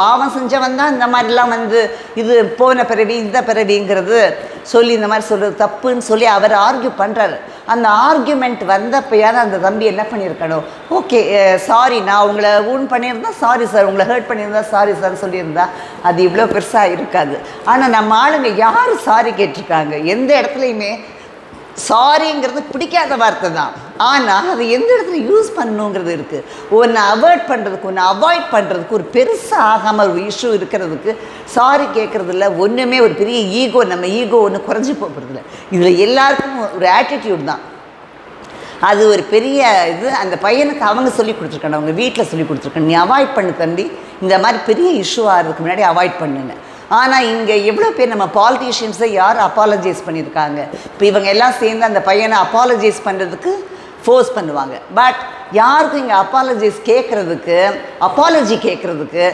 பாவம் செஞ்சவன் தான் இந்த மாதிரிலாம் வந்து இது போன பிறவி இந்த பிறவிங்கிறது சொல்லி இந்த மாதிரி சொல்கிறது தப்புன்னு சொல்லி அவர் ஆர்கியூ பண்ணுறாரு. அந்த ஆர்கியூமெண்ட் வந்தப்போயாவது அந்த தம்பி என்ன பண்ணியிருக்கணும், ஓகே சாரி நான் உங்களை பண்ணியிருந்தா சாரி சார், உங்களை ஹர்ட் பண்ணியிருந்தா சாரி சார் சொல்லியிருந்தா அது இவ்வளோ பெருசாக இருக்காது. ஆனால் நம்ம ஆளுங்க யார் சாரி கேட்டிருக்காங்க? எந்த இடத்துலையுமே சாரிங்கிறது பிடிக்காத வார்த்தை தான், ஆனால் அது எந்த இடத்துல யூஸ் பண்ணணுங்கிறது இருக்குது. ஒன்று அவாய்ட் பண்ணுறதுக்கு ஒன்று அவாய்ட் பண்ணுறதுக்கு ஒரு பெருசாக ஆகாமல் ஒரு இஷ்யூ இருக்கிறதுக்கு சாரி கேட்குறதில்ல. ஒன்றுமே ஒரு பெரிய ஈகோ, நம்ம ஈகோ ஒன்று குறைஞ்சி போகிறதில்ல. இதில் எல்லாருக்கும் ஒரு ஆட்டிடியூட் தான். அது ஒரு பெரிய இது. அந்த பையனுக்கு அவங்க சொல்லி கொடுத்துருக்கணும், அவங்க வீட்டில் சொல்லி கொடுத்துருக்கணும், நீ அவாய்ட் பண்ணு தம்பி, இந்த மாதிரி பெரிய இஷ்யூ ஆகிறதுக்கு முன்னாடி அவாய்ட் பண்ணுன்னு. ஆனால் இங்கே எவ்வளோ பேர் நம்ம பாலிட்டிஷியன்ஸை யார் அப்பாலஜைஸ் பண்ணியிருக்காங்க? இப்போ இவங்க எல்லாம் சேர்ந்து அந்த பையனை அப்பாலஜைஸ் பண்ணுறதுக்கு ஃபோர்ஸ் பண்ணுவாங்க. பட் யாருக்கும் இங்கே அப்பாலஜைஸ் கேட்குறதுக்கு, அப்பாலஜி கேட்குறதுக்கு